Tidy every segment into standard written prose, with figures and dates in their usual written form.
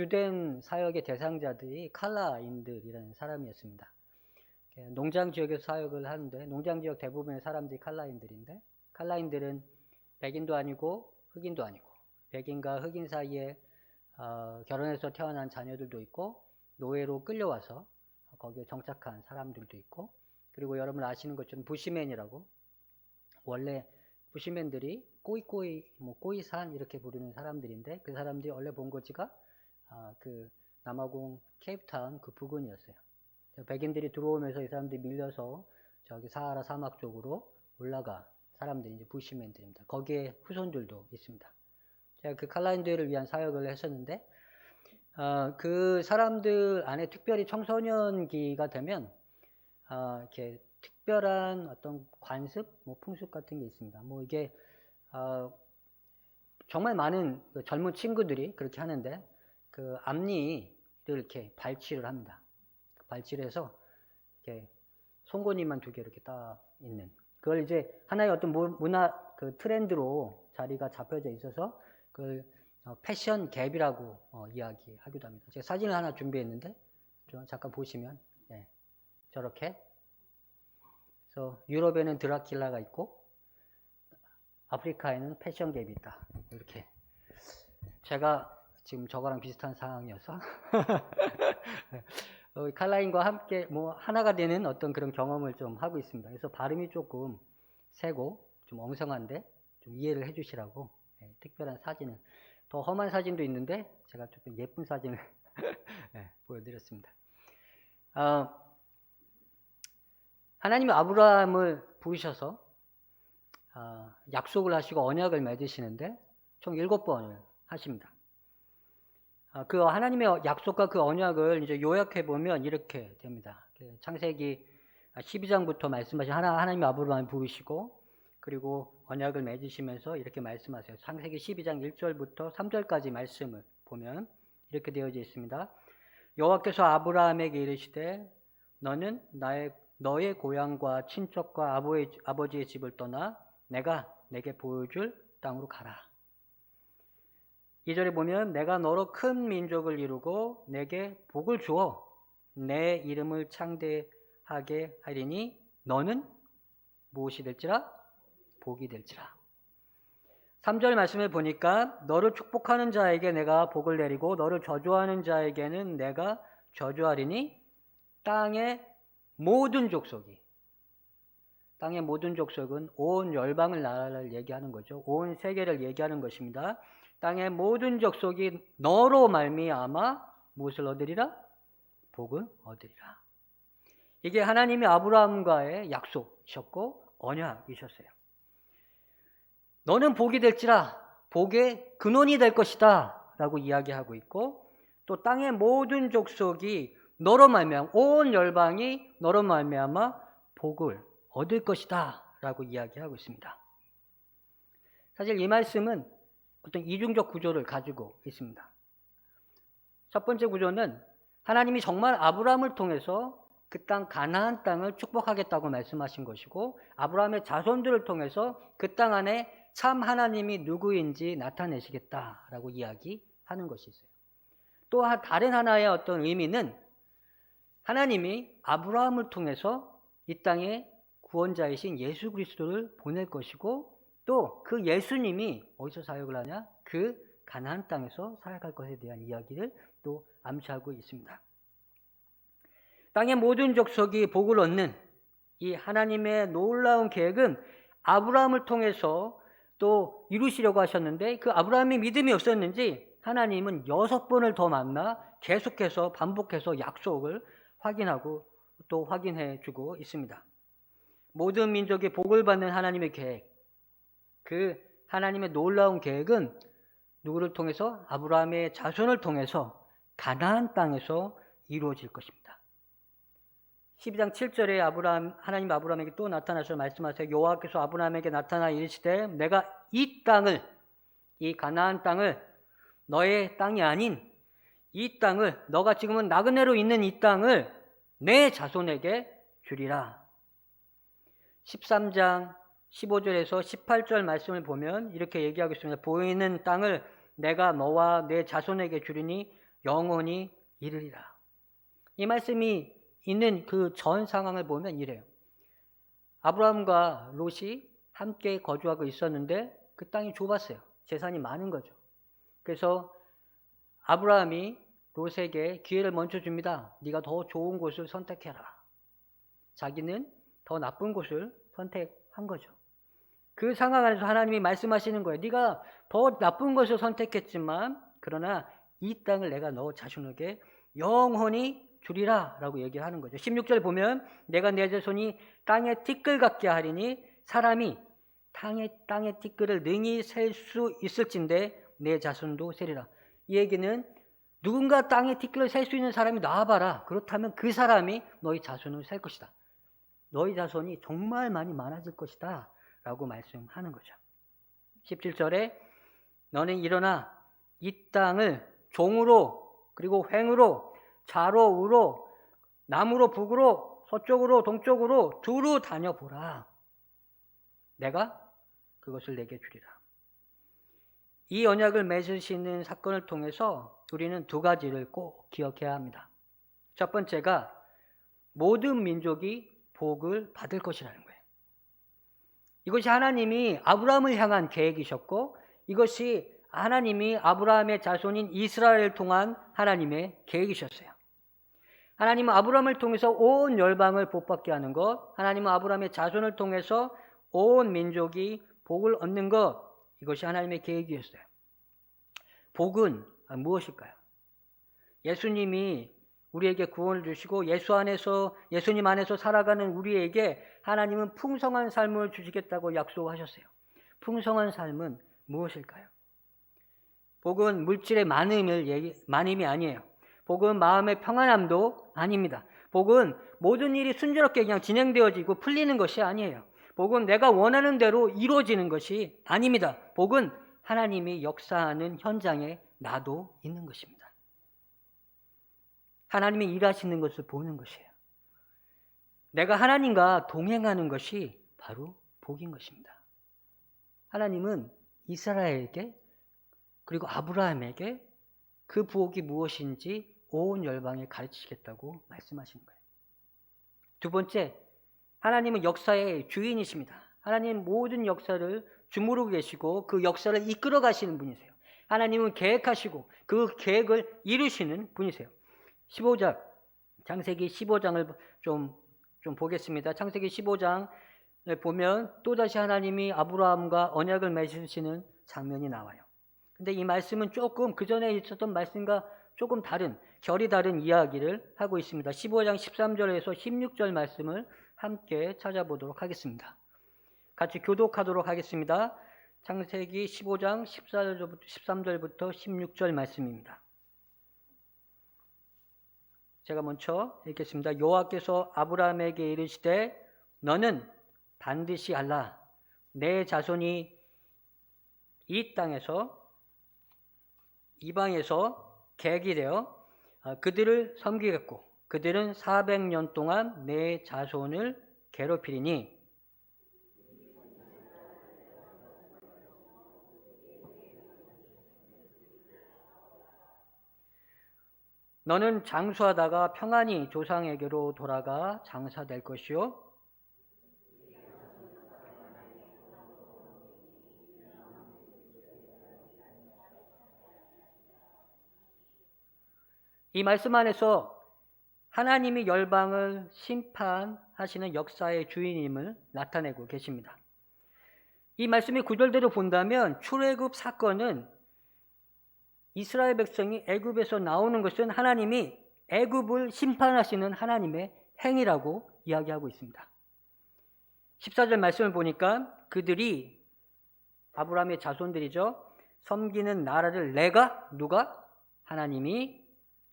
주된 사역의 대상자들이 칼라인들이라는 사람이었습니다. 농장 지역에서 사역을 하는데 농장 지역 대부분의 사람들이 칼라인들인데 칼라인들은 백인도 아니고 흑인도 아니고 백인과 흑인 사이에 결혼해서 태어난 자녀들도 있고 노예로 끌려와서 거기에 정착한 사람들도 있고 그리고 여러분 아시는 것처럼 부시맨이라고 원래 부시맨들이 꼬이산 이렇게 부르는 사람들인데 그 사람들이 원래 본거지가 그 남아공 케이프타운 그 부근이었어요. 백인들이 들어오면서 이 사람들이 밀려서 저기 사하라 사막 쪽으로 올라가 사람들이 이제 부시맨들입니다. 거기에 후손들도 있습니다. 제가 그 칼라인들을 위한 사역을 했었는데 그 사람들 안에 특별히 청소년기가 되면 이렇게 특별한 어떤 관습, 풍습 같은 게 있습니다. 이게 정말 많은 젊은 친구들이 그렇게 하는데 그 앞니를 이렇게 발치를 합니다. 발치를 해서 이렇게 송곳니만 2개 이렇게 딱 있는 그걸 이제 하나의 어떤 문화 그 트렌드로 자리가 잡혀져 있어서 그걸 패션 갭이라고 이야기하기도 합니다. 제가 사진을 하나 준비했는데 좀 잠깐 보시면 저렇게 그래서 유럽에는 드라큘라가 있고 아프리카에는 패션 갭이 있다. 이렇게 제가 지금 저거랑 비슷한 상황이어서 칼라인과 함께 하나가 되는 어떤 그런 경험을 좀 하고 있습니다. 그래서 발음이 조금 세고 좀 엉성한데 좀 이해를 해주시라고 특별한 사진을 더 험한 사진도 있는데 제가 조금 예쁜 사진을 보여드렸습니다. 하나님이 아브라함을 부르셔서 약속을 하시고 언약을 맺으시는데 총 7번을 하십니다. 그 하나님의 약속과 그 언약을 이제 요약해 보면 이렇게 됩니다. 창세기 12장부터 말씀하신 하나님 아브라함을 부르시고 그리고 언약을 맺으시면서 이렇게 말씀하세요. 창세기 12장 1절부터 3절까지 말씀을 보면 이렇게 되어져 있습니다. 여호와께서 아브라함에게 이르시되 너는 너의 고향과 친척과 아버지의 집을 떠나 내가 내게 보여줄 땅으로 가라. 2절에 보면 내가 너로 큰 민족을 이루고 내게 복을 주어 내 이름을 창대하게 하리니 너는 무엇이 될지라? 복이 될지라. 3절 말씀을 보니까 너를 축복하는 자에게 내가 복을 내리고 너를 저주하는 자에게는 내가 저주하리니 땅의 모든 족속은 온 열방을 나라를 얘기하는 거죠. 온 세계를 얘기하는 것입니다. 땅의 모든 족속이 너로 말미암아 무엇을 얻으리라? 복을 얻으리라. 이게 하나님이 아브라함과의 약속이셨고 언약이셨어요. 너는 복이 될지라 복의 근원이 될 것이다 라고 이야기하고 있고 또 땅의 모든 족속이 너로 말미암아 온 열방이 너로 말미암아 복을 얻을 것이다 라고 이야기하고 있습니다. 사실 이 말씀은 어떤 이중적 구조를 가지고 있습니다. 첫 번째 구조는 하나님이 정말 아브라함을 통해서 그 땅 가나안 땅을 축복하겠다고 말씀하신 것이고 아브라함의 자손들을 통해서 그 땅 안에 참 하나님이 누구인지 나타내시겠다라고 이야기하는 것이 있어요. 또 다른 하나의 어떤 의미는 하나님이 아브라함을 통해서 이 땅에 구원자이신 예수 그리스도를 보낼 것이고 또 그 예수님이 어디서 사역을 하냐? 그 가나안 땅에서 사역할 것에 대한 이야기를 또 암시하고 있습니다. 땅의 모든 족속이 복을 얻는 이 하나님의 놀라운 계획은 아브라함을 통해서 또 이루시려고 하셨는데 그 아브라함이 믿음이 없었는지 하나님은 6번을 더 만나 계속해서 반복해서 약속을 확인하고 또 확인해 주고 있습니다. 모든 민족이 복을 받는 하나님의 계획, 그 하나님의 놀라운 계획은 누구를 통해서? 아브라함의 자손을 통해서 가나안 땅에서 이루어질 것입니다. 12장 7절에 하나님 아브라함에게 또 나타나셔서 말씀하세요. 여호와께서 아브라함에게 나타나 이르시되 내가 이 땅을, 이 가나안 땅을 너의 땅이 아닌 이 땅을, 너가 지금은 나그네로 있는 이 땅을 내 자손에게 주리라. 13장 15절에서 18절 말씀을 보면 이렇게 얘기하고 있습니다. 보이는 땅을 내가 너와 내 자손에게 주리니 영원히 이르리라. 이 말씀이 있는 그 전 상황을 보면 이래요. 아브라함과 롯이 함께 거주하고 있었는데 그 땅이 좁았어요. 재산이 많은 거죠. 그래서 아브라함이 롯에게 기회를 먼저 줍니다. 네가 더 좋은 곳을 선택해라. 자기는 더 나쁜 곳을 선택한 거죠. 그 상황 안에서 하나님이 말씀하시는 거예요. 네가 더 나쁜 것을 선택했지만 그러나 이 땅을 내가 너 자손에게 영원히 주리라 라고 얘기하는 거죠. 16절 보면 내가 내 자손이 땅의 티끌 같게 하리니 사람이 땅의 티끌을 능히 셀 수 있을진데 내 자손도 세리라. 이 얘기는 누군가 땅의 티끌을 셀 수 있는 사람이 나와봐라. 그렇다면 그 사람이 너희 자손을 셀 것이다. 너희 자손이 정말 많이 많아질 것이다 라고 말씀하는 거죠. 17절에 너는 일어나 이 땅을 종으로 그리고 횡으로 좌로 우로 남으로 북으로 서쪽으로 동쪽으로 두루 다녀보라. 내가 그것을 내게 주리라. 이 언약을 맺으시는 사건을 통해서 우리는 두 가지를 꼭 기억해야 합니다. 첫 번째가 모든 민족이 복을 받을 것이라는 거예요. 이것이 하나님이 아브라함을 향한 계획이셨고 이것이 하나님이 아브라함의 자손인 이스라엘을 통한 하나님의 계획이셨어요. 하나님은 아브라함을 통해서 온 열방을 복받게 하는 것, 하나님은 아브라함의 자손을 통해서 온 민족이 복을 얻는 것, 이것이 하나님의 계획이었어요. 복은 무엇일까요? 예수님이 우리에게 구원을 주시고 예수님 안에서 살아가는 우리에게 하나님은 풍성한 삶을 주시겠다고 약속하셨어요. 풍성한 삶은 무엇일까요? 복은 물질의 많음이 아니에요. 복은 마음의 평안함도 아닙니다. 복은 모든 일이 순조롭게 그냥 진행되어지고 풀리는 것이 아니에요. 복은 내가 원하는 대로 이루어지는 것이 아닙니다. 복은 하나님이 역사하는 현장에 나도 있는 것입니다. 하나님이 일하시는 것을 보는 것이에요. 내가 하나님과 동행하는 것이 바로 복인 것입니다. 하나님은 이스라엘에게 그리고 아브라함에게 그 복이 무엇인지 온 열방에 가르치시겠다고 말씀하시는 거예요. 두 번째, 하나님은 역사의 주인이십니다. 하나님 모든 역사를 주무르고 계시고 그 역사를 이끌어 가시는 분이세요. 하나님은 계획하시고 그 계획을 이루시는 분이세요. 15장, 창세기 15장을 좀 보겠습니다. 창세기 15장에 보면 또다시 하나님이 아브라함과 언약을 맺으시는 장면이 나와요. 근데 이 말씀은 조금 그 전에 있었던 말씀과 조금 다른, 결이 다른 이야기를 하고 있습니다. 15장 13절에서 16절 말씀을 함께 찾아보도록 하겠습니다. 같이 교독하도록 하겠습니다. 창세기 15장 13절부터 16절 말씀입니다. 제가 먼저 읽겠습니다. 여호와께서 아브라함에게 이르시되 너는 반드시 알라. 내 자손이 이 땅에서 이방에서 객이 되어 그들을 섬기겠고 그들은 400년 동안 내 자손을 괴롭히리니 너는 장수하다가 평안히 조상에게로 돌아가 장사될 것이요 이 말씀 안에서 하나님이 열방을 심판하시는 역사의 주인임을 나타내고 계십니다. 이 말씀이 구절대로 본다면 출애굽 사건은 이스라엘 백성이 애굽에서 나오는 것은 하나님이 애굽을 심판하시는 하나님의 행위라고 이야기하고 있습니다. 14절 말씀을 보니까 그들이 아브라함의 자손들이죠. 섬기는 나라를 누가? 하나님이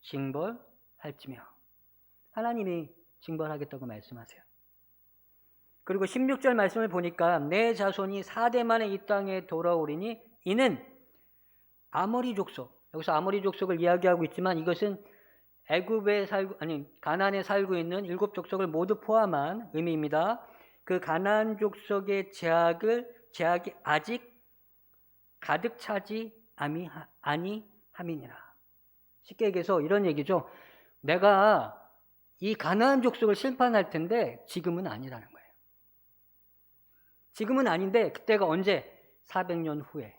징벌할지며. 하나님이 징벌하겠다고 말씀하세요. 그리고 16절 말씀을 보니까 내 자손이 4대 만에 이 땅에 돌아오리니 이는 아모리 족속, 여기서 아모리 족속을 이야기하고 있지만 이것은 가나안에 살고 있는 7 족속을 모두 포함한 의미입니다. 그 가나안 족속의 제약이 아직 가득 차지 아니함이니라. 쉽게 얘기해서 이런 얘기죠. 내가 이 가나안 족속을 심판할 텐데 지금은 아니라는 거예요. 지금은 아닌데 그때가 언제? 400년 후에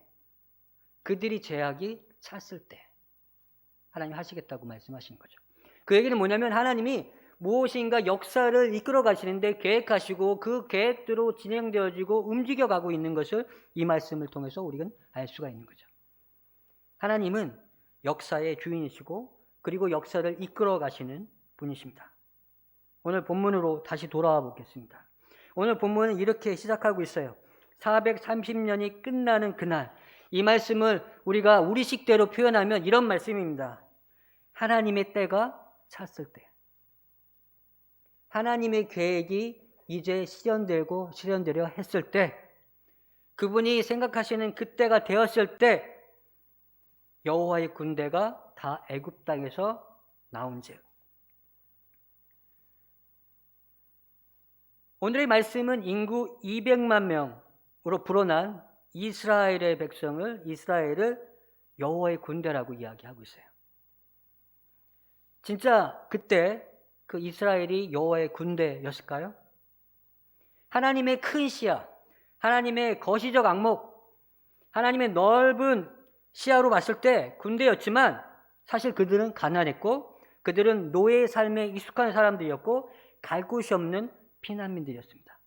그들이 죄악이 찼을 때 하나님 하시겠다고 말씀하신 거죠. 그 얘기는 뭐냐면 하나님이 무엇인가 역사를 이끌어 가시는데 계획하시고 그 계획대로 진행되어지고 움직여가고 있는 것을 이 말씀을 통해서 우리는 알 수가 있는 거죠. 하나님은 역사의 주인이시고 그리고 역사를 이끌어 가시는 분이십니다. 오늘 본문으로 다시 돌아와 보겠습니다. 오늘 본문은 이렇게 시작하고 있어요. 430년이 끝나는 그날, 이 말씀을 우리가 우리식대로 표현하면 이런 말씀입니다. 하나님의 때가 찼을 때, 하나님의 계획이 이제 실현되려 했을 때, 그분이 생각하시는 그때가 되었을 때 여호와의 군대가 다 애굽 땅에서 나온즉. 오늘의 말씀은 인구 200만 명으로 불어난 이스라엘의 이스라엘을 여호와의 군대라고 이야기하고 있어요. 진짜 그때 그 이스라엘이 여호와의 군대였을까요? 하나님의 큰 시야, 하나님의 거시적 안목, 하나님의 넓은 시야로 봤을 때 군대였지만 사실 그들은 가난했고 그들은 노예의 삶에 익숙한 사람들이었고 갈 곳이 없는 피난민들이었습니다.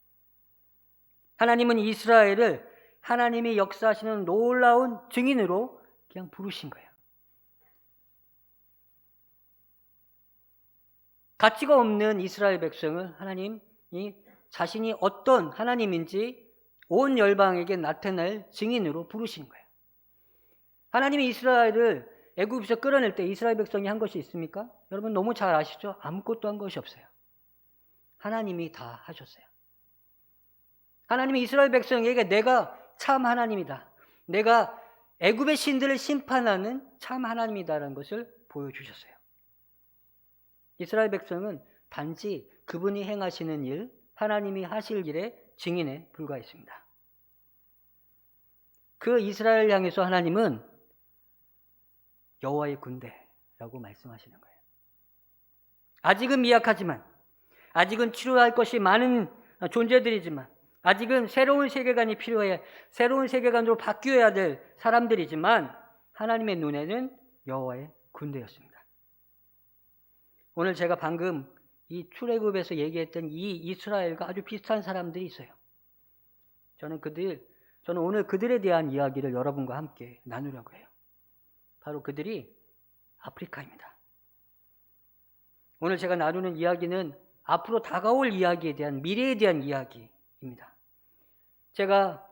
하나님은 이스라엘을 하나님이 역사하시는 놀라운 증인으로 그냥 부르신 거예요. 가치가 없는 이스라엘 백성을 하나님이 자신이 어떤 하나님인지 온 열방에게 나타낼 증인으로 부르신 거예요. 하나님이 이스라엘을 애굽에서 끌어낼 때 이스라엘 백성이 한 것이 있습니까? 여러분 너무 잘 아시죠? 아무것도 한 것이 없어요. 하나님이 다 하셨어요. 하나님이 이스라엘 백성에게 내가 참 하나님이다. 내가 애굽의 신들을 심판하는 참 하나님이다라는 것을 보여주셨어요. 이스라엘 백성은 단지 그분이 행하시는 일, 하나님이 하실 일의 증인에 불과했습니다. 그 이스라엘 향해서 하나님은 여호와의 군대라고 말씀하시는 거예요. 아직은 미약하지만, 아직은 치료할 것이 많은 존재들이지만, 아직은 새로운 세계관이 필요해, 새로운 세계관으로 바뀌어야 될 사람들이지만 하나님의 눈에는 여호와의 군대였습니다. 오늘 제가 방금 이 출애굽에서 얘기했던 이 이스라엘과 아주 비슷한 사람들이 있어요. 저는 오늘 그들에 대한 이야기를 여러분과 함께 나누려고 해요. 바로 그들이 아프리카입니다. 오늘 제가 나누는 이야기는 앞으로 다가올 이야기에 대한, 미래에 대한 이야기입니다. 제가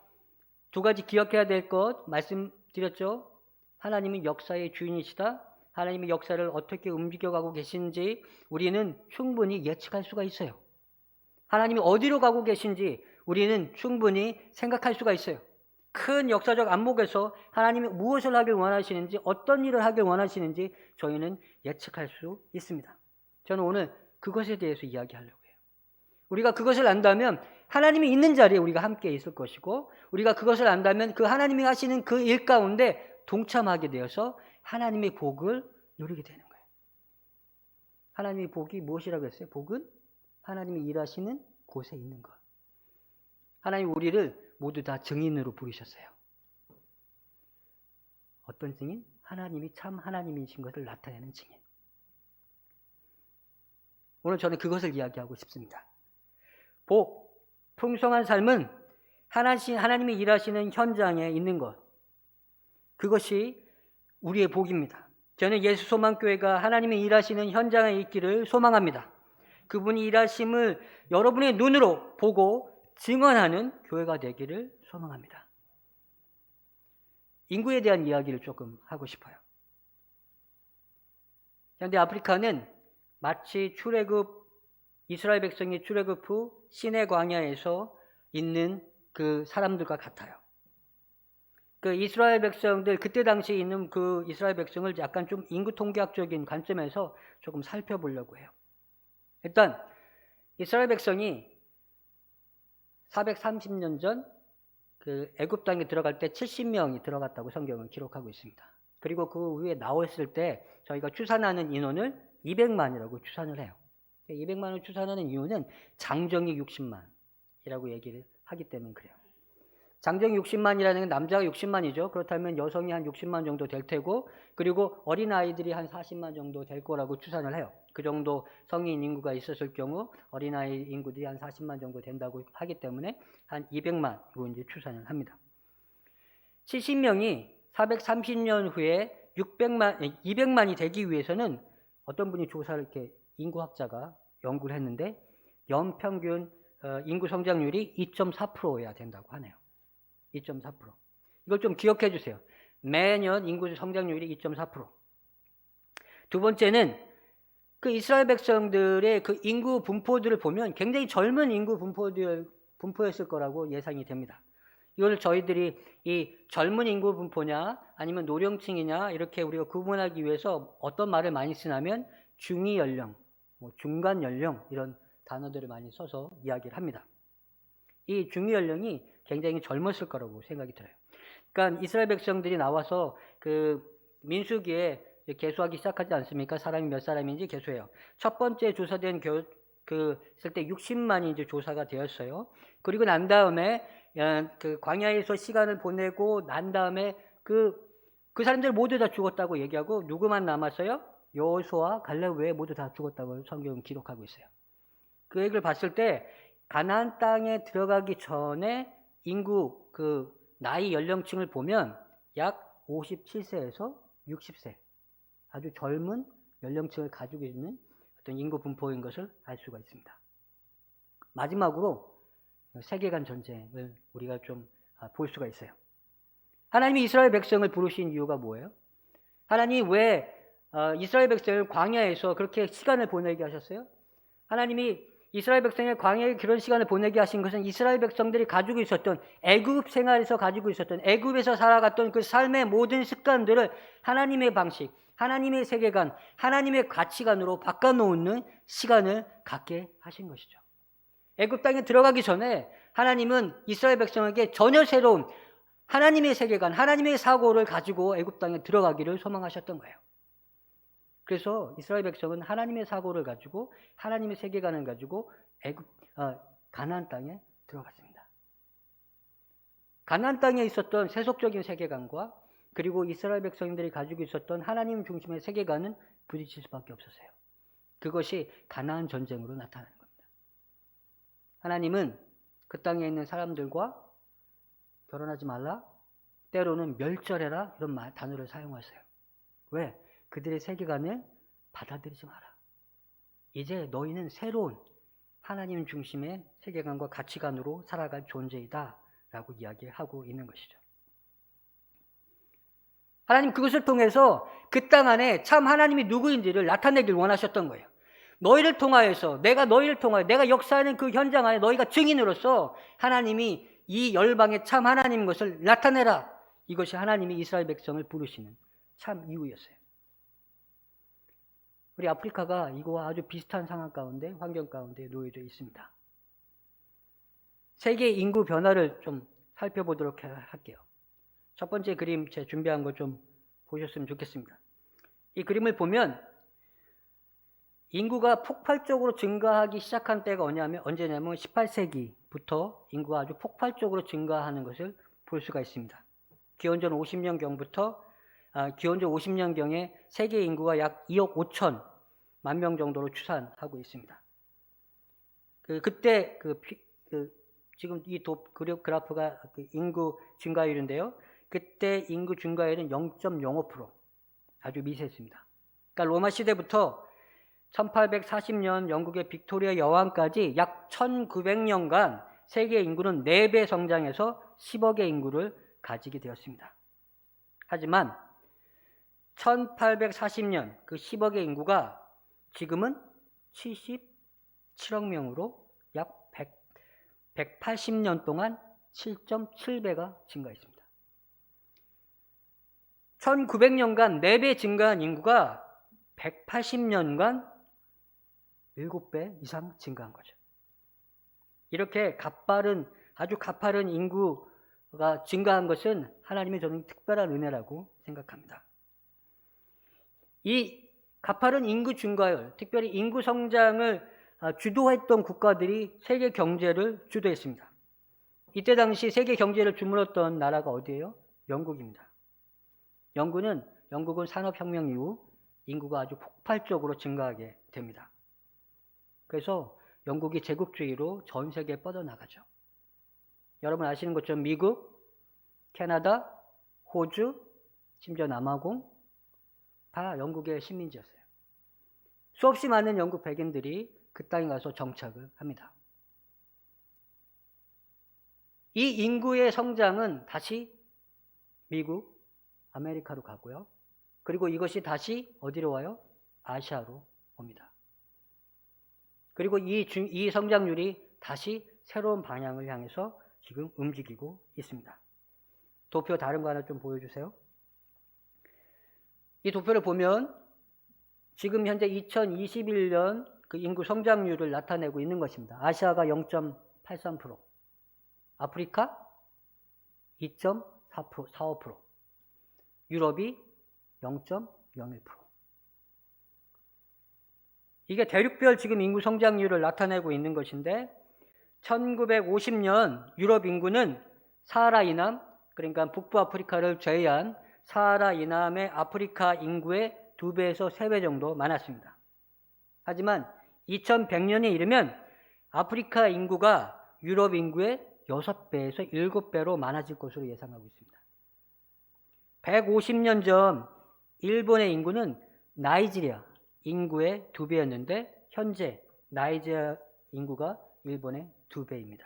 두 가지 기억해야 될 것 말씀드렸죠. 하나님은 역사의 주인이시다. 하나님의 역사를 어떻게 움직여가고 계신지 우리는 충분히 예측할 수가 있어요. 하나님이 어디로 가고 계신지 우리는 충분히 생각할 수가 있어요. 큰 역사적 안목에서 하나님이 무엇을 하길 원하시는지, 어떤 일을 하길 원하시는지 저희는 예측할 수 있습니다. 저는 오늘 그것에 대해서 이야기하려고 해요. 우리가 그것을 안다면 하나님이 있는 자리에 우리가 함께 있을 것이고, 우리가 그것을 안다면 그 하나님이 하시는 그 일 가운데 동참하게 되어서 하나님의 복을 누리게 되는 거예요. 하나님의 복이 무엇이라고 했어요? 복은 하나님이 일하시는 곳에 있는 것. 하나님 우리를 모두 다 증인으로 부르셨어요. 어떤 증인? 하나님이 참 하나님이신 것을 나타내는 증인. 오늘 저는 그것을 이야기하고 싶습니다. 복, 풍성한 삶은 하나님이 일하시는 현장에 있는 것. 그것이 우리의 복입니다. 저는 예수소망교회가 하나님이 일하시는 현장에 있기를 소망합니다. 그분이 일하심을 여러분의 눈으로 보고 증언하는 교회가 되기를 소망합니다. 인구에 대한 이야기를 조금 하고 싶어요. 현대 아프리카는 마치 이스라엘 백성이 출애굽 후 시내 광야에서 있는 그 사람들과 같아요. 그 이스라엘 백성들, 그때 당시에 있는 그 이스라엘 백성을 약간 좀 인구 통계학적인 관점에서 조금 살펴보려고 해요. 일단 이스라엘 백성이 430년 전 그 애굽 땅에 들어갈 때 70명이 들어갔다고 성경은 기록하고 있습니다. 그리고 그 위에 나왔을 때 저희가 추산하는 인원을 200만이라고 추산을 해요. 200만을 추산하는 이유는 장정이 60만이라고 얘기를 하기 때문에 그래요. 장정이 60만이라는 건 남자가 60만이죠. 그렇다면 여성이 한 60만 정도 될 테고, 그리고 어린아이들이 한 40만 정도 될 거라고 추산을 해요. 그 정도 성인 인구가 있었을 경우 어린아이 인구들이 한 40만 정도 된다고 하기 때문에 한 200만으로 이제 추산을 합니다. 70명이 430년 후에 200만이 되기 위해서는 어떤 분이 조사를 이렇게 인구학자가 연구를 했는데 연평균 인구 성장률이 2.4%여야 된다고 하네요. 2.4%. 이걸 좀 기억해 주세요. 매년 인구 성장률이 2.4%. 두 번째는 그 이스라엘 백성들의 그 인구 분포들을 보면 굉장히 젊은 인구 분포였을 거라고 예상이 됩니다. 이걸 저희들이 이 젊은 인구 분포냐 아니면 노령층이냐 이렇게 우리가 구분하기 위해서 어떤 말을 많이 쓰냐면 중위 연령, 중간 연령 이런 단어들을 많이 써서 이야기를 합니다. 이 중위 연령이 굉장히 젊었을 거라고 생각이 들어요. 그러니까 이스라엘 백성들이 나와서 그 민수기에 계수하기 시작하지 않습니까? 사람이 몇 사람인지 계수해요. 첫 번째 조사된 쓸 때 60만이 이제 조사가 되었어요. 그리고 난 다음에 그 광야에서 시간을 보내고 난 다음에 그 사람들 모두 다 죽었다고 얘기하고 누구만 남았어요? 여호수아와 갈렙 외에 모두 다 죽었다고 성경은 기록하고 있어요. 그 얘기를 봤을 때 가나안 땅에 들어가기 전에 인구 그 나이 연령층을 보면 약 57세에서 60세 아주 젊은 연령층을 가지고 있는 어떤 인구 분포인 것을 알 수가 있습니다. 마지막으로 세계관 전쟁을 우리가 좀 볼 수가 있어요. 하나님이 이스라엘 백성을 부르신 이유가 뭐예요? 하나님이 왜 이스라엘 백성을 광야에서 그렇게 시간을 보내게 하셨어요? 하나님이 이스라엘 백성의 광야에 그런 시간을 보내게 하신 것은 이스라엘 백성들이 가지고 있었던 애굽 생활에서 가지고 있었던 애굽에서 살아갔던 그 삶의 모든 습관들을 하나님의 방식, 하나님의 세계관, 하나님의 가치관으로 바꿔놓는 시간을 갖게 하신 것이죠. 애굽 땅에 들어가기 전에 하나님은 이스라엘 백성에게 전혀 새로운 하나님의 세계관, 하나님의 사고를 가지고 애굽 땅에 들어가기를 소망하셨던 거예요. 그래서 이스라엘 백성은 하나님의 사고를 가지고 하나님의 세계관을 가지고 가나안 땅에 들어갔습니다. 가나안 땅에 있었던 세속적인 세계관과 그리고 이스라엘 백성들이 가지고 있었던 하나님 중심의 세계관은 부딪힐 수밖에 없었어요. 그것이 가나안 전쟁으로 나타나는 겁니다. 하나님은 그 땅에 있는 사람들과 결혼하지 말라, 때로는 멸절해라 이런 단어를 사용하세요. 왜? 그들의 세계관을 받아들이지 마라. 이제 너희는 새로운 하나님 중심의 세계관과 가치관으로 살아갈 존재이다 라고 이야기하고 있는 것이죠. 하나님 그것을 통해서 그 땅 안에 참 하나님이 누구인지를 나타내길 원하셨던 거예요. 너희를 통하여서 내가 역사하는 그 현장 안에 너희가 증인으로서 하나님이 이 열방의 참 하나님 것을 나타내라. 이것이 하나님이 이스라엘 백성을 부르시는 참 이유였어요. 우리 아프리카가 이거와 아주 비슷한 상황 가운데, 환경 가운데 놓여져 있습니다. 세계 인구 변화를 좀 살펴보도록 할게요. 첫 번째 그림 제가 준비한 거 좀 보셨으면 좋겠습니다. 이 그림을 보면 인구가 폭발적으로 증가하기 시작한 때가 언제냐면 18세기부터 인구가 아주 폭발적으로 증가하는 것을 볼 수가 있습니다. 기원전 50년경에 세계 인구가 약 2억 5천만 명 정도로 추산하고 있습니다. 그때 지금 이 그래프가 인구 증가율인데요. 그때 인구 증가율은 0.05% 아주 미세했습니다. 그러니까 로마 시대부터 1840년 영국의 빅토리아 여왕까지 약 1900년간 세계 인구는 4배 성장해서 10억의 인구를 가지게 되었습니다. 하지만 1840년 그 10억의 인구가 지금은 77억 명으로 약 180년 동안 7.7배가 증가했습니다. 1900년간 4배 증가한 인구가 180년간 7배 이상 증가한 거죠. 이렇게 아주 가파른 인구가 증가한 것은 하나님의 저는 특별한 은혜라고 생각합니다. 이 가파른 인구 증가율, 특별히 인구 성장을 주도했던 국가들이 세계 경제를 주도했습니다. 이때 당시 세계 경제를 주물렀던 나라가 어디예요? 영국입니다. 영국은 산업혁명 이후 인구가 아주 폭발적으로 증가하게 됩니다. 그래서 영국이 제국주의로 전 세계에 뻗어나가죠. 여러분 아시는 것처럼 미국, 캐나다, 호주, 심지어 남아공 다 영국의 식민지였어요. 수없이 많은 영국 백인들이 그 땅에 가서 정착을 합니다. 이 인구의 성장은 다시 미국, 아메리카로 가고요. 그리고 이것이 다시 어디로 와요? 아시아로 옵니다. 그리고 이 성장률이 다시 새로운 방향을 향해서 지금 움직이고 있습니다. 도표 다른 거 하나 좀 보여주세요. 이 도표를 보면 지금 현재 2021년 그 인구 성장률을 나타내고 있는 것입니다. 아시아가 0.83%, 아프리카 2.45%, 유럽이 0.01%. 이게 대륙별 지금 인구 성장률을 나타내고 있는 것인데 1950년 유럽 인구는 사하라 이남, 그러니까 북부 아프리카를 제외한 사하라 이남의 아프리카 인구의 2배에서 3배 정도 많았습니다. 하지만 2100년에 이르면 아프리카 인구가 유럽 인구의 6배에서 7배로 많아질 것으로 예상하고 있습니다. 150년 전 일본의 인구는 나이지리아 인구의 2배였는데 현재 나이지리아 인구가 일본의 2배입니다.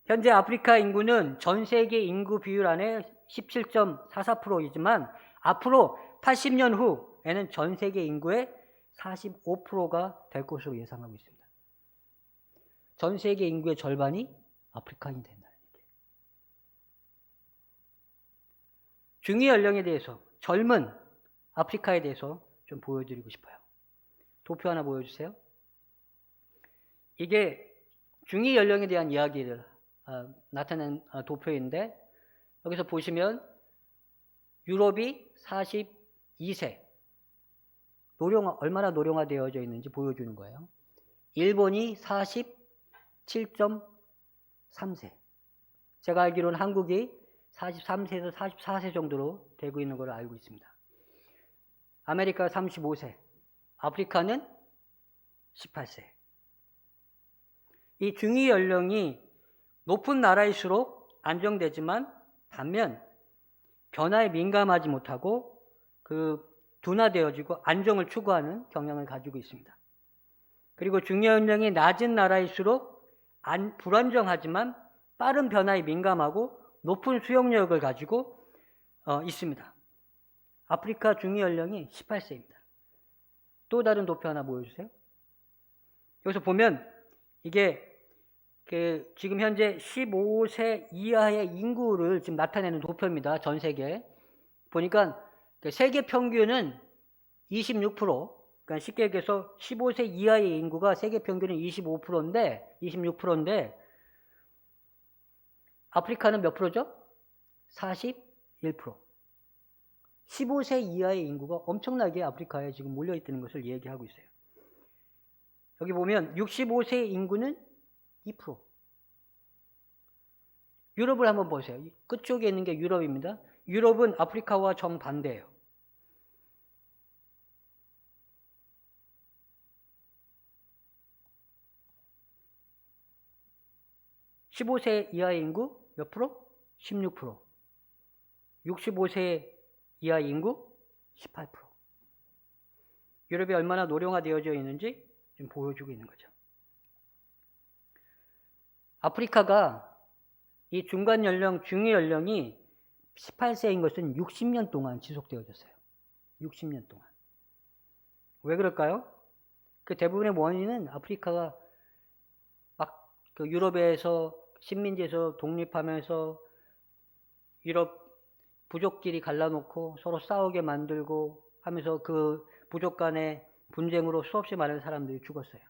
현재 아프리카 인구는 전 세계 인구 비율 안에 17.44%이지만 앞으로 80년 후에는 전 세계 인구의 45%가 될 것으로 예상하고 있습니다. 전 세계 인구의 절반이 아프리카인이 된다는 얘기예요. 중위 연령에 대해서, 젊은 아프리카에 대해서 좀 보여드리고 싶어요. 도표 하나 보여주세요. 이게 중위 연령에 대한 이야기를 나타낸 도표인데 여기서 보시면 유럽이 42세, 얼마나 노령화되어져 있는지 보여주는 거예요. 일본이 47.3세. 제가 알기로는 한국이 43세에서 44세 정도로 되고 있는 걸로 알고 있습니다. 아메리카가 35세, 아프리카는 18세. 이 중위 연령이 높은 나라일수록 안정되지만 반면 변화에 민감하지 못하고 둔화되어지고 안정을 추구하는 경향을 가지고 있습니다. 그리고 중위 연령이 낮은 나라일수록 불안정하지만 빠른 변화에 민감하고 높은 수용력을 가지고 있습니다. 아프리카 중위 연령이 18세입니다. 또 다른 도표 하나 보여주세요. 여기서 보면 이게 지금 현재 15세 이하의 인구를 지금 나타내는 도표입니다. 전 세계. 보니까 세계 평균은 26%, 그러니까 쉽게 얘기해서 15세 이하의 인구가 세계 평균은 26%인데 아프리카는 몇 프로죠? 41%. 15세 이하의 인구가 엄청나게 아프리카에 지금 몰려있다는 것을 얘기하고 있어요. 여기 보면 65세 인구는 2%. 유럽을 한번 보세요. 끝쪽에 있는 게 유럽입니다. 유럽은 아프리카와 정반대예요. (15세) 이하의 인구 몇 프로? 16%. 65세 이하 인구 18%. 유럽이 얼마나 노령화되어져 있는지 지금 보여주고 있는 거죠. 아프리카가 이 중간 연령, 중위 연령이 18세인 것은 60년 동안 지속되어졌어요. 60년 동안. 왜 그럴까요? 그 대부분의 원인은 아프리카가 막 유럽에서 식민지에서 독립하면서 유럽 부족끼리 갈라놓고 서로 싸우게 만들고 하면서 그 부족 간의 분쟁으로 수없이 많은 사람들이 죽었어요.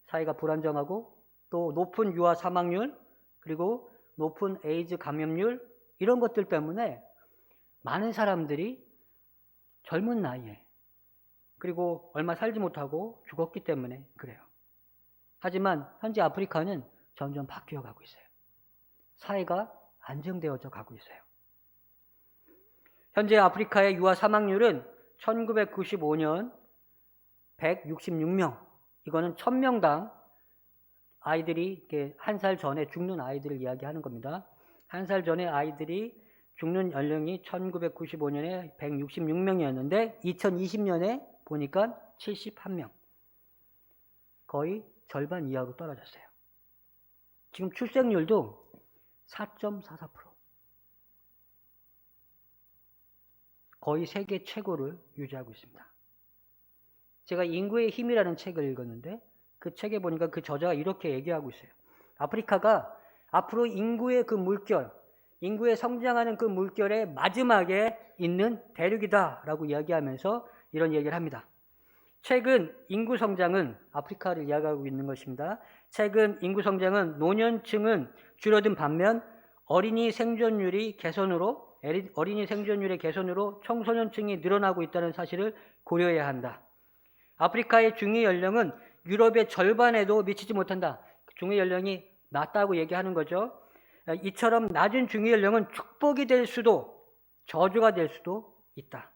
사회가 불안정하고 또 높은 유아 사망률 그리고 높은 에이즈 감염률 이런 것들 때문에 많은 사람들이 젊은 나이에, 그리고 얼마 살지 못하고 죽었기 때문에 그래요. 하지만 현재 아프리카는 점점 바뀌어 가고 있어요. 사회가 안정되어져 가고 있어요. 현재 아프리카의 유아 사망률은 1995년 166명, 이거는 1000명당 아이들이 한 살 전에 죽는 아이들을 이야기하는 겁니다. 한 살 전에 아이들이 죽는 연령이 1995년에 166명이었는데 2020년에 보니까 71명. 거의 절반 이하로 떨어졌어요. 지금 출생률도 4.44%. 거의 세계 최고를 유지하고 있습니다. 제가 인구의 힘이라는 책을 읽었는데 그 책에 보니까 그 저자가 이렇게 얘기하고 있어요. 아프리카가 앞으로 인구의 그 물결, 인구의 성장하는 그 물결의 마지막에 있는 대륙이다라고 이야기하면서 이런 얘기를 합니다. 최근 인구 성장은, 아프리카를 이야기하고 있는 것입니다. 최근 인구 성장은 노년층은 줄어든 반면 어린이 생존율의 개선으로 청소년층이 늘어나고 있다는 사실을 고려해야 한다. 아프리카의 중위 연령은 유럽의 절반에도 미치지 못한다. 중위 연령이 낮다고 얘기하는 거죠. 이처럼 낮은 중위 연령은 축복이 될 수도 저주가 될 수도 있다.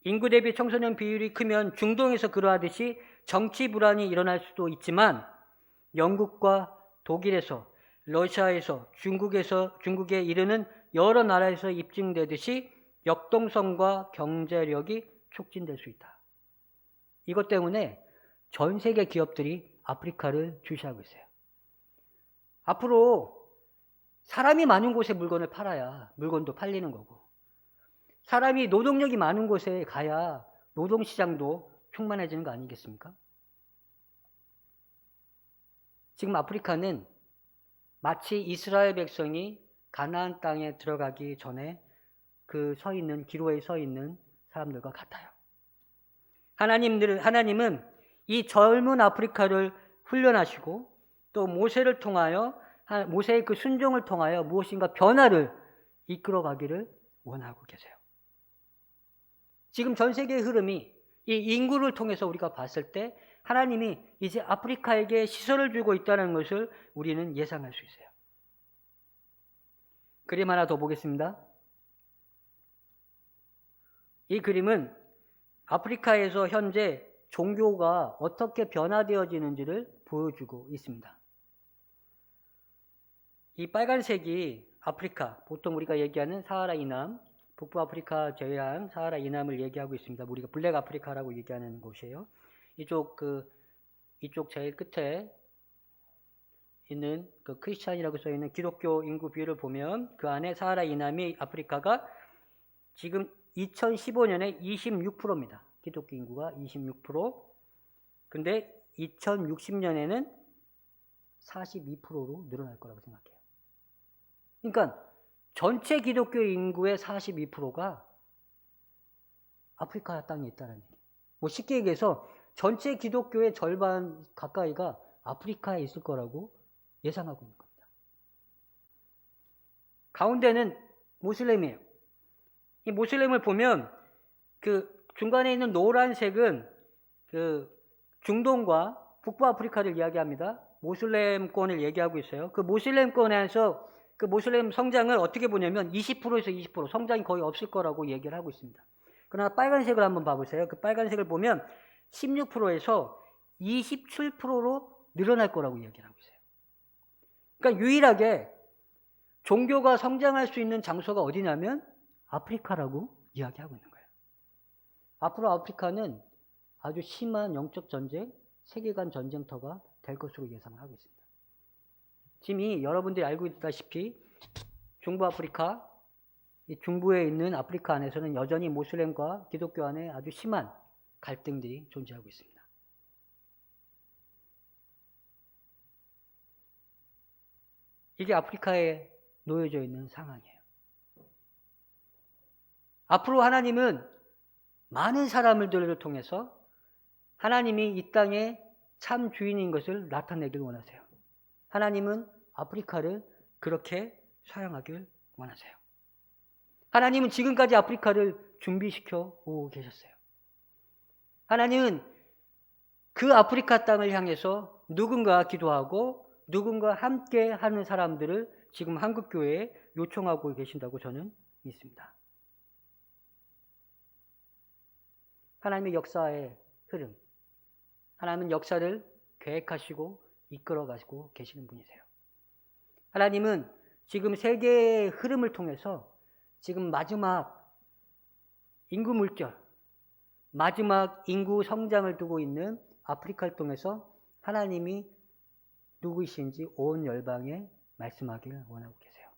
인구 대비 청소년 비율이 크면 중동에서 그러하듯이 정치 불안이 일어날 수도 있지만 영국과 독일에서, 러시아에서, 중국에 이르는 여러 나라에서 입증되듯이 역동성과 경제력이 촉진될 수 있다. 이것 때문에 전 세계 기업들이 아프리카를 주시하고 있어요. 앞으로 사람이 많은 곳에 물건을 팔아야 물건도 팔리는 거고, 사람이 노동력이 많은 곳에 가야 노동시장도 충만해지는 거 아니겠습니까? 지금 아프리카는 마치 이스라엘 백성이 가나안 땅에 들어가기 전에 그 기로에 서 있는 사람들과 같아요. 하나님은 이 젊은 아프리카를 훈련하시고 또 모세를 통하여, 모세의 그 순종을 통하여 무엇인가 변화를 이끌어가기를 원하고 계세요. 지금 전 세계의 흐름이 이 인구를 통해서 우리가 봤을 때 하나님이 이제 아프리카에게 시선을 주고 있다는 것을 우리는 예상할 수 있어요. 그림 하나 더 보겠습니다. 이 그림은 아프리카에서 현재 종교가 어떻게 변화되어지는지를 보여주고 있습니다. 이 빨간색이 아프리카, 보통 우리가 얘기하는 사하라 이남, 북부 아프리카 제외한 사하라 이남을 얘기하고 있습니다. 우리가 블랙 아프리카라고 얘기하는 곳이에요. 이쪽 제일 끝에 있는 그 크리스찬이라고 써 있는 기독교 인구 비율을 보면 그 안에 사하라 이남이 아프리카가 지금 2015년에 26%입니다. 기독교 인구가 26%. 근데 2060년에는 42%로 늘어날 거라고 생각해요. 그러니까 전체 기독교 인구의 42%가 아프리카 땅에 있다는 얘기예요. 뭐 쉽게 얘기해서 전체 기독교의 절반 가까이가 아프리카에 있을 거라고 예상하고 있는 겁니다. 가운데는 모슬렘이에요. 이 모슬렘을 보면 그 중간에 있는 노란색은 그 중동과 북부 아프리카를 이야기합니다. 모슬렘권을 얘기하고 있어요. 그 모슬렘권에서 그 모슬렘 성장을 어떻게 보냐면 20%에서 20%, 성장이 거의 없을 거라고 얘기를 하고 있습니다. 그러나 빨간색을 한번 봐보세요. 그 빨간색을 보면 16%에서 27%로 늘어날 거라고 얘기를 하고 있어요. 그러니까 유일하게 종교가 성장할 수 있는 장소가 어디냐면 아프리카라고 이야기하고 있는 거예요. 앞으로 아프리카는 아주 심한 영적 전쟁, 세계관 전쟁터가 될 것으로 예상을 하고 있습니다. 지금 여러분들이 알고 있다시피 중부 아프리카, 이 중부에 있는 아프리카 안에서는 여전히 모슬렘과 기독교 안에 아주 심한 갈등들이 존재하고 있습니다. 이게 아프리카에 놓여져 있는 상황이에요. 앞으로 하나님은 많은 사람들을 통해서 하나님이 이 땅의 참 주인인 것을 나타내길 원하세요. 하나님은 아프리카를 그렇게 사용하길 원하세요. 하나님은 지금까지 아프리카를 준비시켜 오고 계셨어요. 하나님은 그 아프리카 땅을 향해서 누군가 기도하고 누군가 함께 하는 사람들을 지금 한국교회에 요청하고 계신다고 저는 믿습니다. 하나님의 역사의 흐름, 하나님은 역사를 계획하시고 이끌어가시고 계시는 분이세요. 하나님은 지금 세계의 흐름을 통해서 지금 마지막 인구 물결, 마지막 인구 성장을 두고 있는 아프리카를 통해서 하나님이 누구이신지 온 열방에 말씀하기를 원하고 계세요.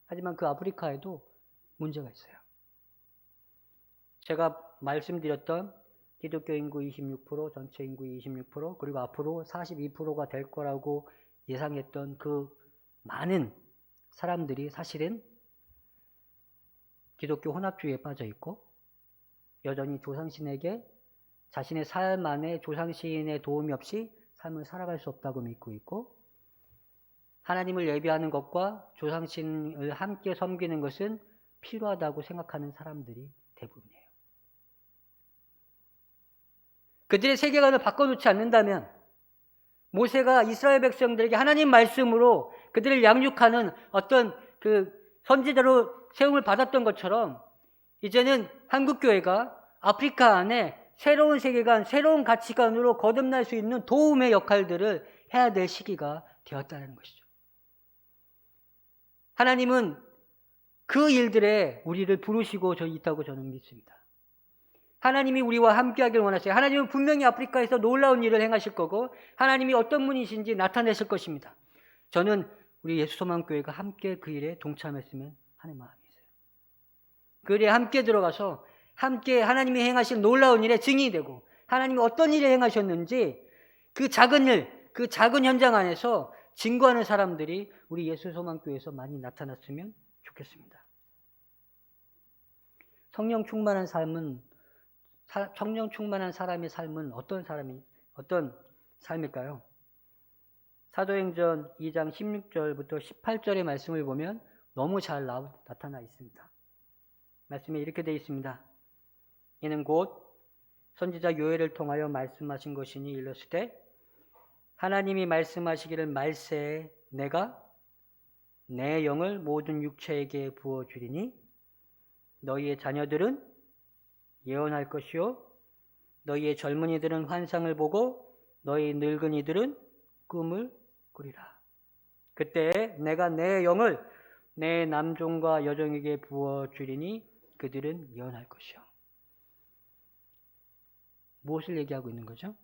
하지만 그 아프리카에도 문제가 있어요. 제가 말씀드렸던 기독교 인구 26%, 전체 인구 26%, 그리고 앞으로 42%가 될 거라고 예상했던 그 많은 사람들이 사실은 기독교 혼합주의에 빠져 있고 여전히 조상신에게 자신의 삶 안에 조상신의 도움이 없이 삶을 살아갈 수 없다고 믿고 있고 하나님을 예배하는 것과 조상신을 함께 섬기는 것은 필요하다고 생각하는 사람들이 대부분이에요. 그들의 세계관을 바꿔놓지 않는다면 모세가 이스라엘 백성들에게 하나님 말씀으로 그들을 양육하는 어떤 그 선지자로 세움을 받았던 것처럼 이제는 한국교회가 아프리카 안에 새로운 세계관, 새로운 가치관으로 거듭날 수 있는 도움의 역할들을 해야 될 시기가 되었다는 것이죠. 하나님은 그 일들에 우리를 부르시고 있다고 저는 믿습니다. 하나님이 우리와 함께하길 원하세요. 하나님은 분명히 아프리카에서 놀라운 일을 행하실 거고 하나님이 어떤 분이신지 나타내실 것입니다. 저는 우리 예수소망교회가 함께 그 일에 동참했으면 하는 마음이 있어요. 그 일에 함께 들어가서 함께 하나님이 행하신 놀라운 일에 증인이 되고 하나님이 어떤 일을 행하셨는지 그 작은 일, 그 작은 현장 안에서 증거하는 사람들이 우리 예수소망교회에서 많이 나타났으면 좋겠습니다. 성령 충만한 사람의 삶은 어떤 삶일까요? 사도행전 2장 16절부터 18절의 말씀을 보면 너무 잘 나타나 있습니다. 말씀에 이렇게 되어 있습니다. 이는 곧 선지자 요엘을 통하여 말씀하신 것이니 일렀으되 하나님이 말씀하시기를 말세에 내가 내 영을 모든 육체에게 부어주리니 너희의 자녀들은 예언할 것이요 너희의 젊은이들은 환상을 보고 너희 늙은이들은 꿈을 꾸리라. 그때 내가 내 영을 내 남종과 여종에게 부어주리니 그들은 예언할 것이요. 무엇을 얘기하고 있는 거죠?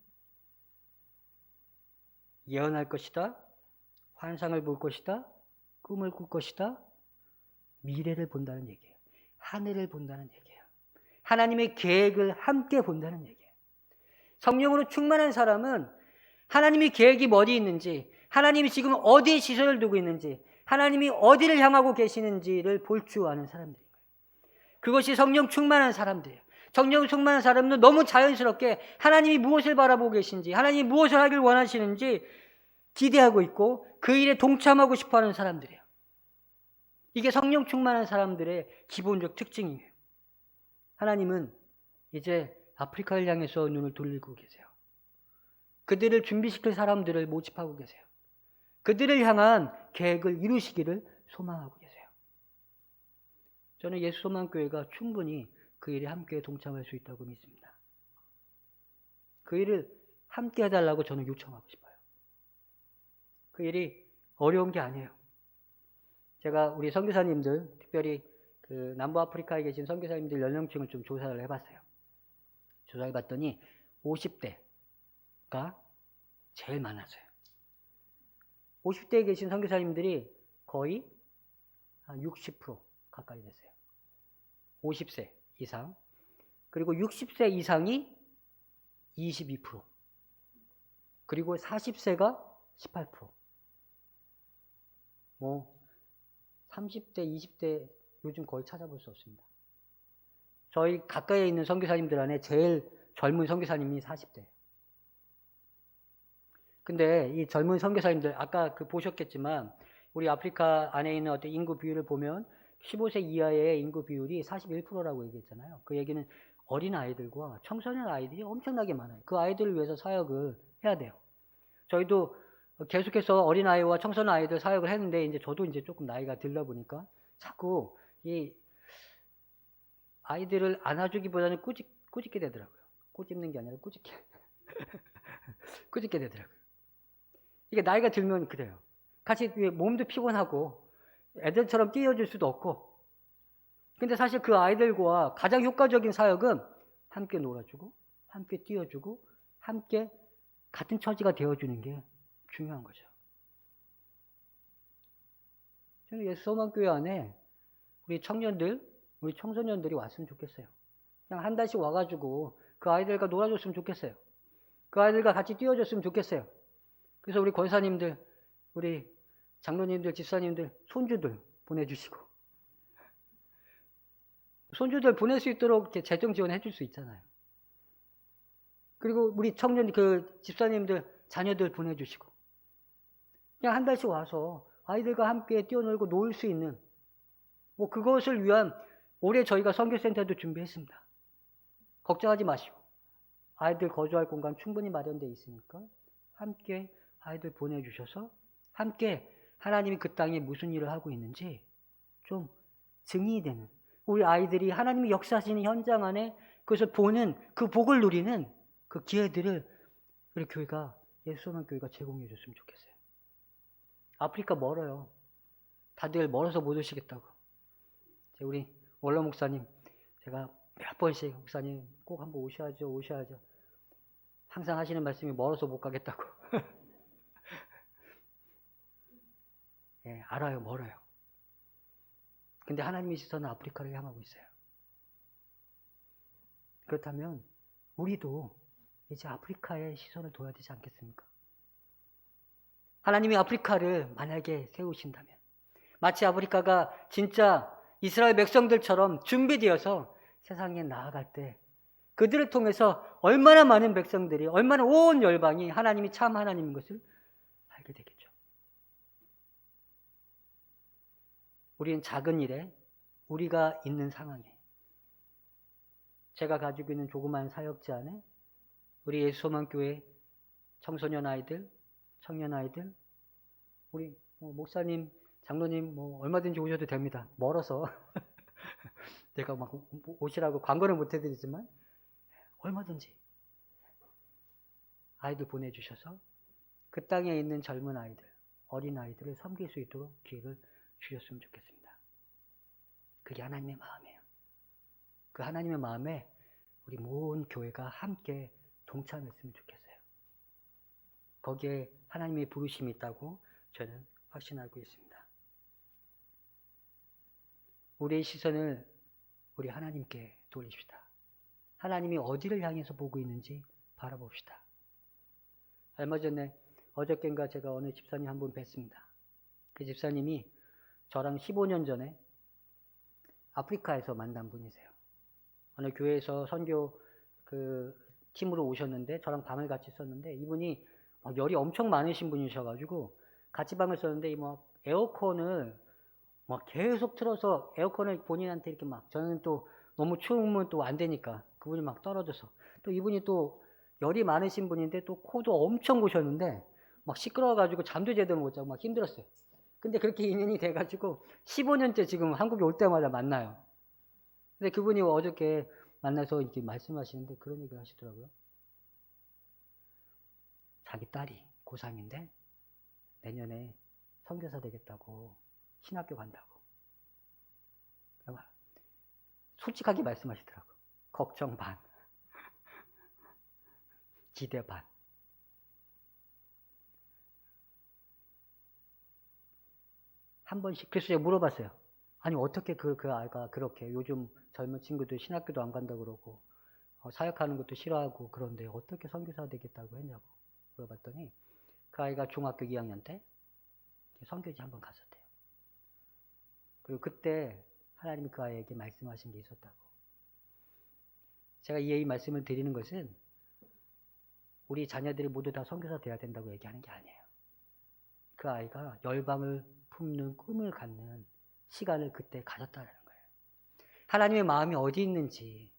예언할 것이다, 환상을 볼 것이다, 꿈을 꿀 것이다, 미래를 본다는 얘기예요. 하늘을 본다는 얘기예요. 하나님의 계획을 함께 본다는 얘기예요. 성령으로 충만한 사람은 하나님의 계획이 어디 있는지, 하나님이 지금 어디에 시선을 두고 있는지, 하나님이 어디를 향하고 계시는지를 볼 줄 아는 사람들인 거예요. 그것이 성령 충만한 사람들이에요. 성령 충만한 사람은 너무 자연스럽게 하나님이 무엇을 바라보고 계신지, 하나님이 무엇을 하길 원하시는지 기대하고 있고 그 일에 동참하고 싶어하는 사람들이에요. 이게 성령 충만한 사람들의 기본적 특징이에요. 하나님은 이제 아프리카를 향해서 눈을 돌리고 계세요. 그들을 준비시킬 사람들을 모집하고 계세요. 그들을 향한 계획을 이루시기를 소망하고 계세요. 저는 예수소망교회가 충분히 그 일에 함께 동참할 수 있다고 믿습니다. 그 일을 함께 해달라고 저는 요청하고 싶어요. 그 일이 어려운 게 아니에요. 제가 우리 선교사님들, 특별히 그 남부 아프리카에 계신 선교사님들 연령층을 좀 조사를 해봤어요. 조사해봤더니 50대가 제일 많았어요. 50대에 계신 선교사님들이 거의 한 60% 가까이 됐어요. 50세 이상. 그리고 60세 이상이 22%. 그리고 40세가 18%. 30대, 20대 요즘 거의 찾아볼 수 없습니다. 저희 가까이에 있는 선교사님들 안에 제일 젊은 선교사님이 40대예요. 근데 이 젊은 선교사님들 아까 보셨겠지만 우리 아프리카 안에 있는 어떤 인구 비율을 보면 15세 이하의 인구 비율이 41%라고 얘기했잖아요. 그 얘기는 어린 아이들과 청소년 아이들이 엄청나게 많아요. 그 아이들을 위해서 사역을 해야 돼요. 저희도 계속해서 어린 아이와 청소년 아이들 사역을 했는데 이제 저도 이제 조금 나이가 들다 보니까 자꾸 이 아이들을 안아주기보다는 꾸짖게 되더라고요. 꾸짖는 게 아니라 꾸짖게 되더라고요. 이게 나이가 들면 그래요. 같이 몸도 피곤하고 애들처럼 뛰어줄 수도 없고. 근데 사실 그 아이들과 가장 효과적인 사역은 함께 놀아주고 함께 뛰어주고 함께 같은 처지가 되어주는 게 중요한 거죠. 저는 예수 소망교회 안에 우리 청년들, 우리 청소년들이 왔으면 좋겠어요. 그냥 한 달씩 와가지고 그 아이들과 놀아줬으면 좋겠어요. 그 아이들과 같이 뛰어줬으면 좋겠어요. 그래서 우리 권사님들, 우리 장로님들, 집사님들, 손주들 보내주시고 손주들 보낼 수 있도록 이렇게 재정 지원해 줄 수 있잖아요. 그리고 우리 청년 그 집사님들 자녀들 보내주시고 그냥 한 달씩 와서 아이들과 함께 뛰어놀고 놀 수 있는 뭐 그것을 위한 올해 저희가 선교센터도 준비했습니다. 걱정하지 마시고 아이들 거주할 공간 충분히 마련되어 있으니까 함께 아이들 보내주셔서 함께 하나님이 그 땅에 무슨 일을 하고 있는지 좀 증인이 되는 우리 아이들이 하나님이 역사하시는 현장 안에 그것을 보는 그 복을 누리는 그 기회들을 우리 교회가 예수소망교회가 제공해 줬으면 좋겠어요. 아프리카 멀어요. 다들 멀어서 못 오시겠다고. 우리 원로 목사님 제가 몇 번씩 목사님 꼭 한번 오셔야죠. 항상 하시는 말씀이 멀어서 못 가겠다고. 예, 알아요. 멀어요. 근데 하나님의 시선은 아프리카를 향하고 있어요. 그렇다면 우리도 이제 아프리카에 시선을 둬야 되지 않겠습니까? 하나님이 아프리카를 만약에 세우신다면 마치 아프리카가 진짜 이스라엘 백성들처럼 준비되어서 세상에 나아갈 때 그들을 통해서 얼마나 많은 백성들이 얼마나 온 열방이 하나님이 참 하나님인 것을 알게 되겠죠. 우리는 작은 일에 우리가 있는 상황에 제가 가지고 있는 조그만 사역지 안에 우리 예수소망교회 청소년 아이들, 청년 아이들, 우리 목사님, 장로님 얼마든지 오셔도 됩니다. 멀어서 내가 막 오시라고 광고는 못 해드리지만 얼마든지 아이들 보내주셔서 그 땅에 있는 젊은 아이들, 어린 아이들을 섬길 수 있도록 기회를 주셨으면 좋겠습니다. 그게 하나님의 마음이에요. 그 하나님의 마음에 우리 모든 교회가 함께 동참했으면 좋겠어요. 거기에 하나님의 부르심이 있다고 저는 확신하고 있습니다. 우리의 시선을 우리 하나님께 돌립시다. 하나님이 어디를 향해서 보고 있는지 바라봅시다. 얼마 전에 어저께인가 제가 어느 집사님 한 분 뵀습니다. 그 집사님이 저랑 15년 전에 아프리카에서 만난 분이세요. 어느 교회에서 선교 그 팀으로 오셨는데 저랑 방을 같이 썼는데 이분이 열이 엄청 많으신 분이셔가지고 같이 방을 썼는데 막 에어컨을 막 계속 틀어서 에어컨을 본인한테 이렇게 막 저는 또 너무 추우면 또 안 되니까 그분이 막 떨어져서 또 이분이 또 열이 많으신 분인데 또 코도 엄청 고셨는데 막 시끄러워가지고 잠도 제대로 못 자고 막 힘들었어요. 근데 그렇게 인연이 돼가지고 15년째 지금 한국에 올 때마다 만나요. 근데 그분이 어저께 만나서 이렇게 말씀하시는데 그런 얘기를 하시더라고요. 자기 딸이 고3인데 내년에 선교사 되겠다고 신학교 간다고. 솔직하게 말씀하시더라고. 걱정 반, 기대 반. 한 번씩 그래서 제가 물어봤어요. 아니 어떻게 그 아이가 그렇게 요즘 젊은 친구들 신학교도 안 간다고 그러고 사역하는 것도 싫어하고 그런데 어떻게 선교사 되겠다고 했냐고 물어봤더니 그 아이가 중학교 2학년 때 선교지 한번 갔었대요. 그리고 그때 하나님이 그 아이에게 말씀하신 게 있었다고. 제가 이 말씀을 드리는 것은 우리 자녀들이 모두 다 선교사 돼야 된다고 얘기하는 게 아니에요. 그 아이가 열방을 품는 꿈을 갖는 시간을 그때 가졌다는 거예요. 하나님의 마음이 어디 있는지,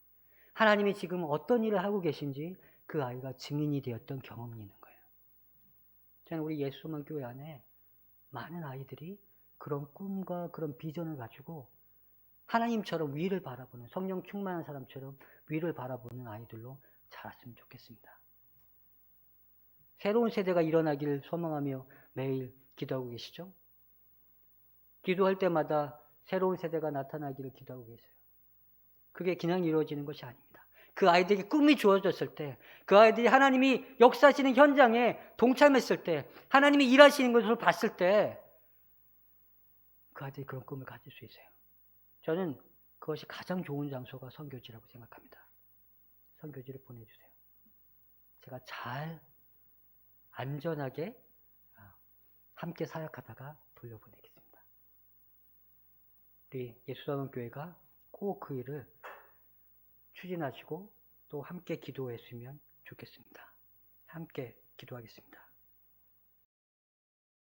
하나님이 지금 어떤 일을 하고 계신지 그 아이가 증인이 되었던 경험이 있는 거예요. 저는 우리 예수만 교회 안에 많은 아이들이 그런 꿈과 그런 비전을 가지고 하나님처럼 위를 바라보는, 성령 충만한 사람처럼 위를 바라보는 아이들로 자랐으면 좋겠습니다. 새로운 세대가 일어나기를 소망하며 매일 기도하고 계시죠? 기도할 때마다 새로운 세대가 나타나기를 기도하고 계세요. 그게 그냥 이루어지는 것이 아닙니다. 그 아이들에게 꿈이 주어졌을 때, 그 아이들이 하나님이 역사하시는 현장에 동참했을 때, 하나님이 일하시는 것을 봤을 때 그 아이들이 그런 꿈을 가질 수 있어요. 저는 그것이 가장 좋은 장소가 선교지라고 생각합니다. 선교지를 보내주세요. 제가 잘 안전하게 함께 사역하다가 돌려보내겠습니다. 우리 예수사랑교회가 꼭 그 일을 추진하시고 또 함께 기도했으면 좋겠습니다. 함께 기도하겠습니다.